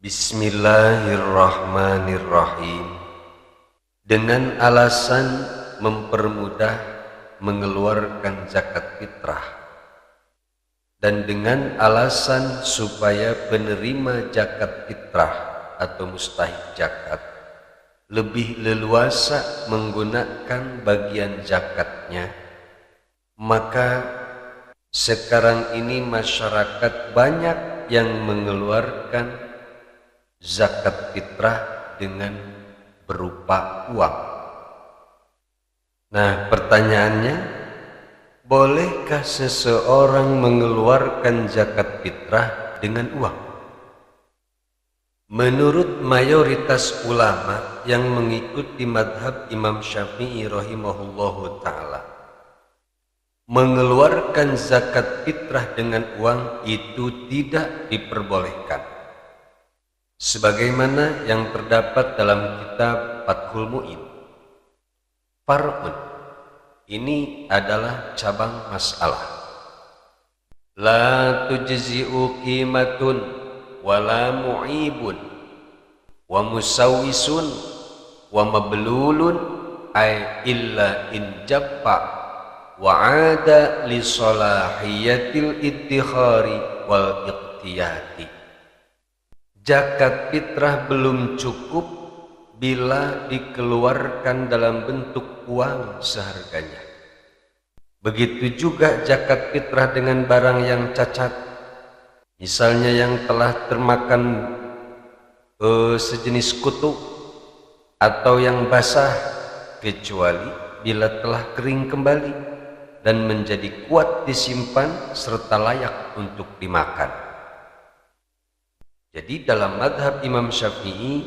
Bismillahirrahmanirrahim. Dengan alasan mempermudah mengeluarkan zakat fitrah dan dengan alasan supaya penerima zakat fitrah atau mustahik zakat lebih leluasa menggunakan bagian zakatnya, maka sekarang ini masyarakat banyak yang mengeluarkan zakat fitrah dengan berupa uang. Nah, pertanyaannya, bolehkah seseorang mengeluarkan zakat fitrah dengan uang? Menurut mayoritas ulama yang mengikuti madhab Imam Syafi'i rahimahullahu ta'ala, mengeluarkan zakat fitrah dengan uang itu tidak diperbolehkan, sebagaimana yang terdapat dalam kitab Fathul Mu'in. Far'un, ini adalah cabang masalah. La tujzi'u qimatun wala mu'ibun wa musawwisun wa mablulun ay illa in jabba wa ada li salahiyatil iddikhari wal iqtiyati. Zakat fitrah belum cukup bila dikeluarkan dalam bentuk uang seharganya. Begitu juga zakat fitrah dengan barang yang cacat, misalnya yang telah termakan sejenis kutu atau yang basah, kecuali bila telah kering kembali dan menjadi kuat disimpan serta layak untuk dimakan. Jadi dalam madhab Imam Syafi'i,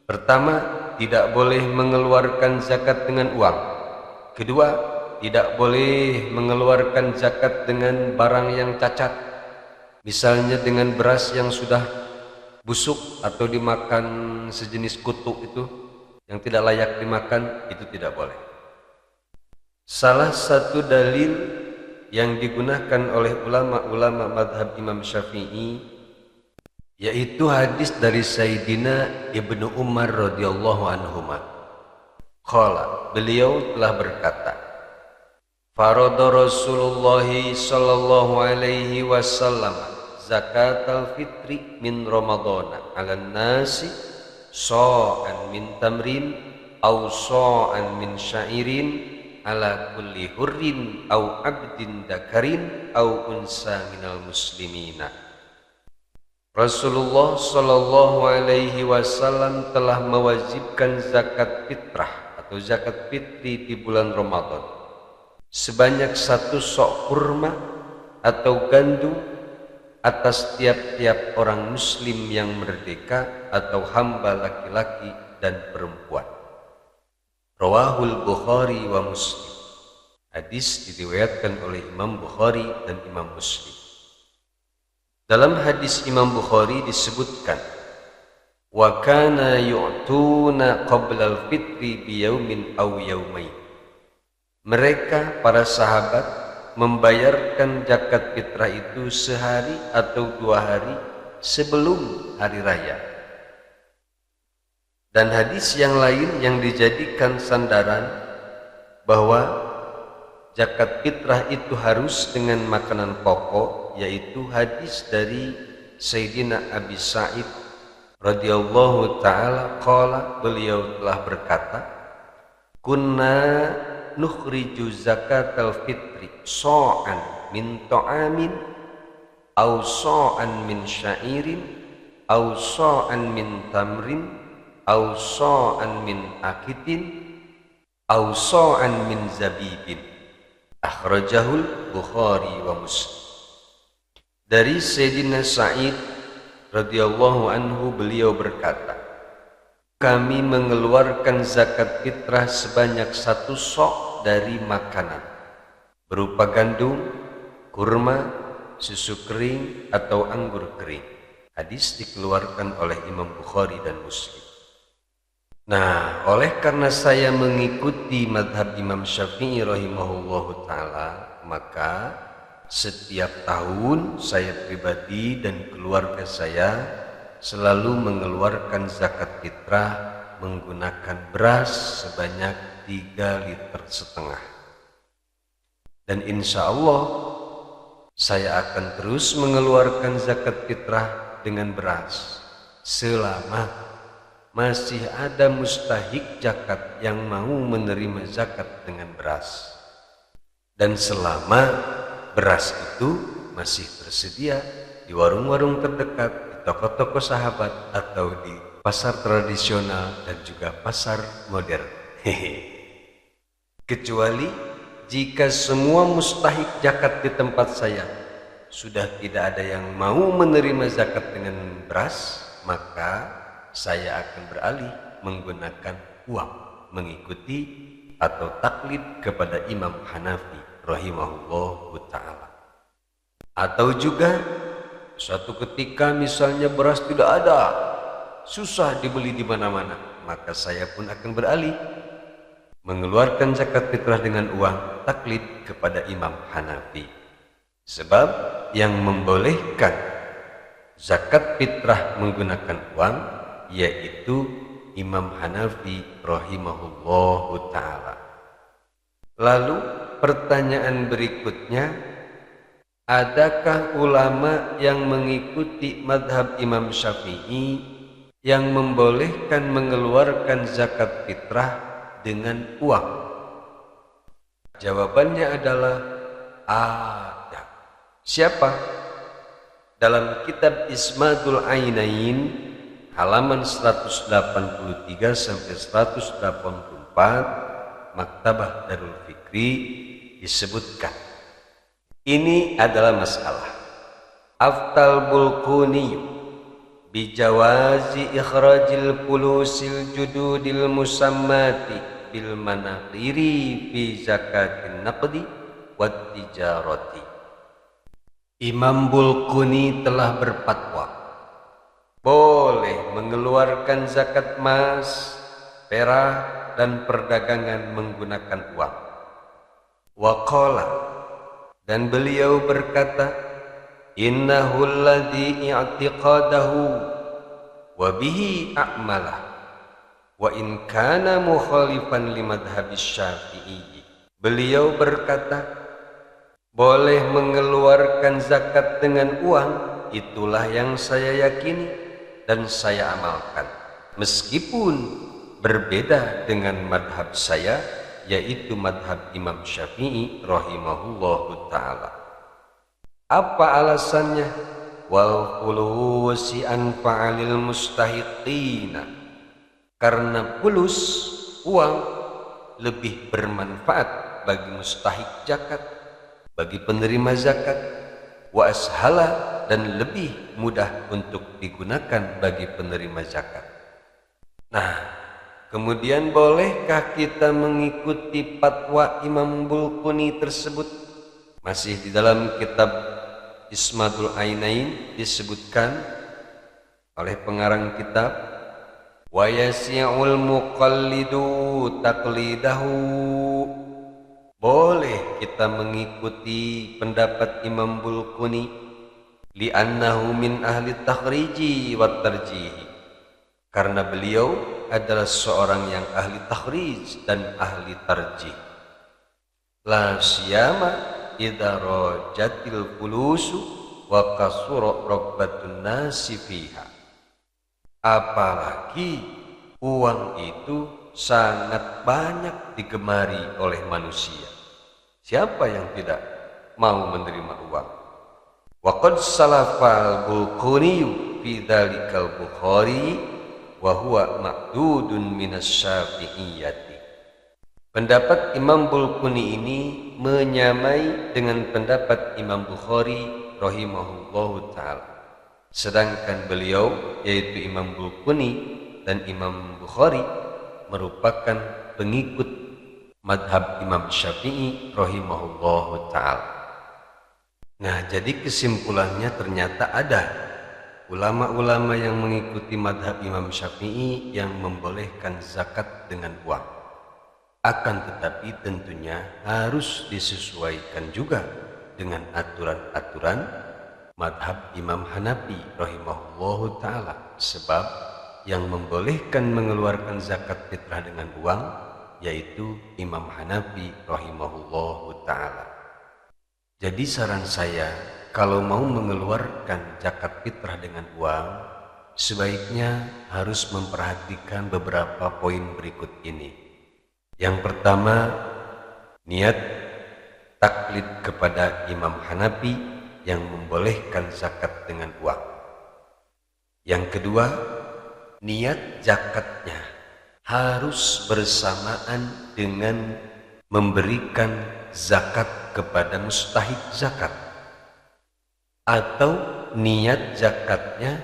pertama, tidak boleh mengeluarkan zakat dengan uang. Kedua, tidak boleh mengeluarkan zakat dengan barang yang cacat, misalnya dengan beras yang sudah busuk atau dimakan sejenis kutu itu yang tidak layak dimakan, itu tidak boleh. Salah satu dalil yang digunakan oleh ulama-ulama madhab Imam Syafi'i yaitu hadis dari Sayyidina Ibnu Umar radhiyallahu anhuma. Qala, beliau telah berkata, farada Rasulullah sallallahu alaihi wasallam zakatal fitri min Ramadana 'alan nasi sa'an min tamrin aw sa'an min sya'irin ala kulli hurrin aw abdin dakarin aw unsa minal muslimina. Rasulullah sallallahu alaihi wasallam telah mewajibkan zakat fitrah atau zakat fitri di bulan Ramadan sebanyak 1 sok kurma atau gandum atas tiap-tiap orang muslim yang merdeka atau hamba laki-laki dan perempuan. Rawahul Bukhari wa Muslim. Hadis diriwayatkan oleh Imam Bukhari dan Imam Muslim. Dalam hadis Imam Bukhari disebutkan, wa kana yu'tuna qabla al-fitri biyaumin aw yaumain. Mereka para sahabat membayarkan zakat fitrah itu sehari atau 2 hari sebelum hari raya. Dan hadis yang lain yang dijadikan sandaran bahwa zakat fitrah itu harus dengan makanan pokok, yaitu hadis dari Sayyidina Abi Sa'id radhiyallahu ta'ala qala, beliau telah berkata, kunna nukhriju zakatal fitri sa'an min ta'amin aw sa'an min sya'irin aw sa'an min tamrin aw sa'an min akitin aw sa'an min zabibin. Akhrajahul Bukhari wa Muslim. Dari Sayyidina Sa'id radhiyallahu anhu, beliau berkata, kami mengeluarkan zakat fitrah sebanyak 1 sok dari makanan berupa gandum, kurma, susu kering atau anggur kering. Hadis dikeluarkan oleh Imam Bukhari dan Muslim. Nah, oleh karena saya mengikuti madhab Imam Syafi'i rahimahullahu ta'ala, maka setiap tahun saya pribadi dan keluarga saya selalu mengeluarkan zakat fitrah menggunakan beras sebanyak 3,5 liter. Dan insya Allah saya akan terus mengeluarkan zakat fitrah dengan beras selama masih ada mustahik zakat yang mau menerima zakat dengan beras, dan selama beras itu masih tersedia di warung-warung terdekat, di toko-toko sahabat, atau di pasar tradisional dan juga pasar modern. Kecuali jika semua mustahik zakat di tempat saya sudah tidak ada yang mau menerima zakat dengan beras, maka saya akan beralih menggunakan uang, mengikuti atau taklid kepada Imam Hanafi rahimahullahu ta'ala. Atau juga suatu ketika misalnya beras tidak ada, susah dibeli di mana-mana, maka saya pun akan beralih mengeluarkan zakat fitrah dengan uang, taklid kepada Imam Hanafi. Sebab yang membolehkan zakat fitrah menggunakan uang yaitu Imam Hanafi rahimahullahu ta'ala. Lalu pertanyaan berikutnya, adakah ulama yang mengikuti madhab Imam Syafi'i yang membolehkan mengeluarkan zakat fitrah dengan uang? Jawabannya adalah ada. Siapa? Dalam kitab Ismadul Ainain halaman 183 sampai 184 Maktabah Darul Fikri disebutkan, ini adalah masalah Aftal Bulquni bijawazi ikhrajil fulusil jududil musammati bil manaqiri fi zakatin naqdi wat tijarati. Imam Bulquni telah berfatwa boleh mengeluarkan zakat emas, perak, dan perdagangan menggunakan uang. Waqala, dan beliau berkata, innahu alladhi i'tiqadahu wa bihi a'malah wa in kana mukhalifan li madhhabis Syafi'i. Beliau berkata, boleh mengeluarkan zakat dengan uang, itulah yang saya yakini dan saya amalkan, meskipun berbeda dengan madhab saya, yaitu madhab Imam Syafi'i rahimahullahu ta'ala. Apa alasannya? Wal fulusi anfa'alil mustahiqina, karena fulus, uang, lebih bermanfaat bagi mustahik zakat, bagi penerima zakat, wa ashala, dan lebih mudah untuk digunakan bagi penerima zakat. Nah, kemudian bolehkah kita mengikuti fatwa Imam Bulquni tersebut? Masih di dalam kitab Ismadul Ainain disebutkan oleh pengarang kitab, wa yasi'ul muqallidu taqlidahu, boleh kita mengikuti pendapat Imam Bulquni li'annahu min ahli takhriji wa tarjihi, karena beliau adalah seorang yang ahli takhrij dan ahli tarjih. La siyama idza rajatil fulusu wa kasura rabbatun nasi fiha, apalagi uang itu sangat banyak digemari oleh manusia. Siapa yang tidak mau menerima uang? Wa qad salafal Bulquni fi dzalikal Bukhari wa huwa ma'dudun minas Syafi'iyyati. Pendapat Imam Bulquni ini menyamai dengan pendapat Imam Bukhari rahimahullahu ta'ala. Sedangkan beliau, yaitu Imam Bulquni dan Imam Bukhari, merupakan pengikut madhab Imam Syafi'i rahimahullahu ta'ala. Nah, jadi kesimpulannya ternyata ada ulama-ulama yang mengikuti madhab Imam Syafi'i yang membolehkan zakat dengan uang. Akan tetapi tentunya harus disesuaikan juga dengan aturan-aturan madhab Imam Hanafi rahimahullahu ta'ala, sebab yang membolehkan mengeluarkan zakat fitrah dengan uang yaitu Imam Hanafi rahimahullahu ta'ala. Jadi saran saya, kalau mau mengeluarkan zakat fitrah dengan uang, sebaiknya harus memperhatikan beberapa poin berikut ini. Yang pertama, niat taklid kepada Imam Hanafi yang membolehkan zakat dengan uang. Yang kedua, niat zakatnya harus bersamaan dengan memberikan zakat kepada mustahik zakat, atau niat zakatnya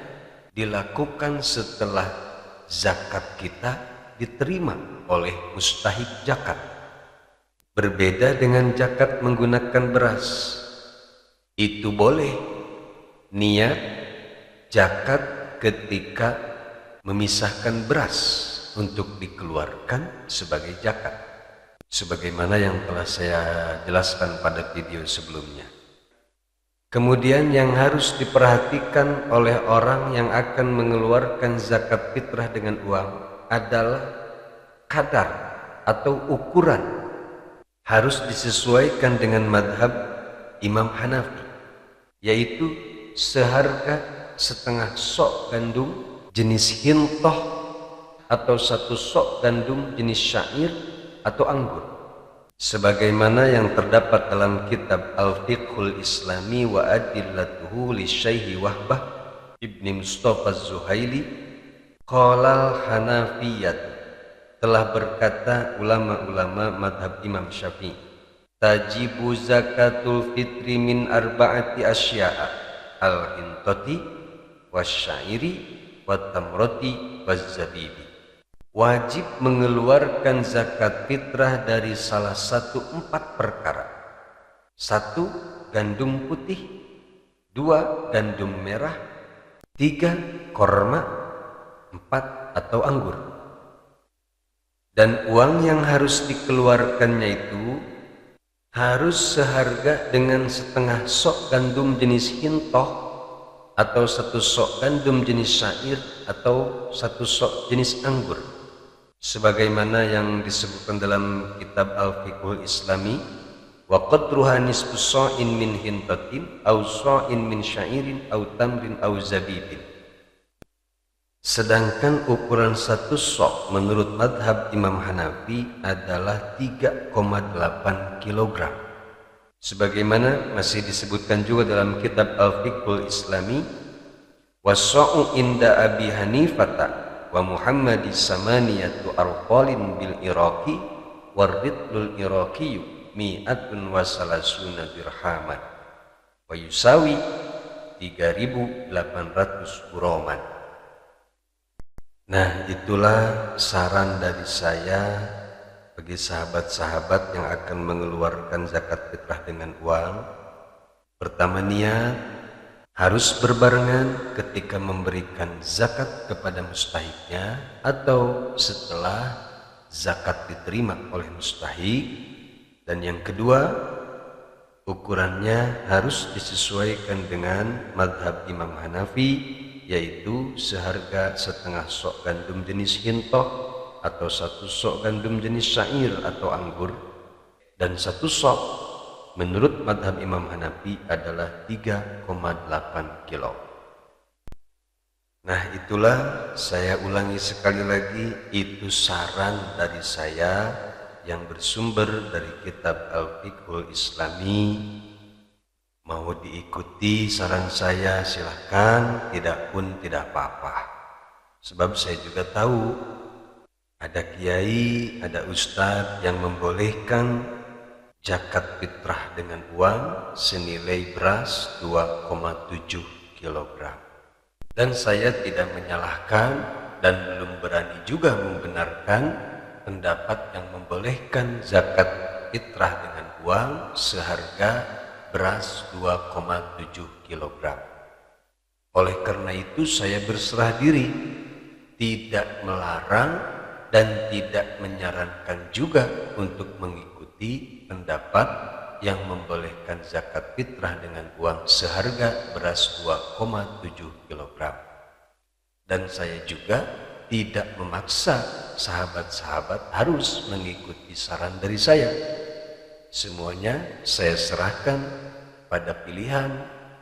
dilakukan setelah zakat kita diterima oleh mustahik zakat. Berbeda dengan zakat menggunakan beras. Itu boleh niat zakat ketika memisahkan beras untuk dikeluarkan sebagai zakat, sebagaimana yang telah saya jelaskan pada video sebelumnya. Kemudian yang harus diperhatikan oleh orang yang akan mengeluarkan zakat fitrah dengan uang adalah kadar atau ukuran, harus disesuaikan dengan madhab Imam Hanafi, yaitu seharga setengah sok gandum jenis hintoh atau 1 sok gandum jenis syair atau anggur, sebagaimana yang terdapat dalam kitab Al-Fiqhul Islami wa Adillatuhu li Syekh Wahbah Ibni Mustafa Az-Zuhaili. Qalal Hanafiyat, telah berkata ulama-ulama madhab Imam Syafi'i, tajibu zakatul fitri min arba'ati asya'a, al-hintati wasyairi watamroti wazzabibi. Wajib mengeluarkan zakat fitrah dari salah satu 4 perkara. 1. Gandum putih. 2. Gandum merah. 3. Korma. 4. Atau anggur. Dan uang yang harus dikeluarkannya itu harus seharga dengan setengah sok gandum jenis hintoh atau 1 sok gandum jenis syair atau 1 sok jenis anggur, sebagaimana yang disebutkan dalam kitab Al-Fiqhul Islami, wa qadruha nisfu sha'in min hintatin aw sha'in min syairin aw tamrin aw zabibin. Sedangkan ukuran 1 sok menurut madhab Imam Hanafi adalah 3,8 kg, sebagaimana masih disebutkan juga dalam kitab Al-Fiqhul Islami, was-sha'u inda Abi Hanifata wa Muhammadi samaniyatu arqalin bil Iraqi warritlul Iraqiyu mi'atun wa salasuna dirhaman wa yusawi 3.800 ghuraman. Nah, itulah saran dari saya bagi sahabat-sahabat yang akan mengeluarkan zakat fitrah dengan uang. Pertama, niat harus berbarengan ketika memberikan zakat kepada mustahiknya atau setelah zakat diterima oleh mustahik. Dan yang kedua, ukurannya harus disesuaikan dengan madhab Imam Hanafi, yaitu seharga setengah sok gandum jenis hintoh atau 1 sok gandum jenis syair atau anggur, dan 1 sok menurut madhab Imam Hanafi adalah 3,8 kilo. Nah, itulah, saya ulangi sekali lagi, itu saran dari saya yang bersumber dari kitab Al-Fiqhul Islami. Mau diikuti saran saya silahkan, tidak pun tidak apa-apa. Sebab saya juga tahu ada kiai, ada ustadz yang membolehkan zakat fitrah dengan uang senilai beras 2,7 kg. Dan saya tidak menyalahkan dan belum berani juga membenarkan pendapat yang membolehkan zakat fitrah dengan uang seharga beras 2,7 kg. Oleh karena itu saya berserah diri, tidak melarang dan tidak menyarankan juga untuk mengikuti pendapat yang membolehkan zakat fitrah dengan uang seharga beras 2,7 kg. Dan saya juga tidak memaksa sahabat-sahabat harus mengikuti saran dari saya. Semuanya saya serahkan pada pilihan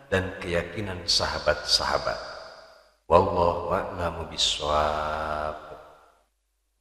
dan keyakinan sahabat-sahabat. Wallahu a'lamu bishawab.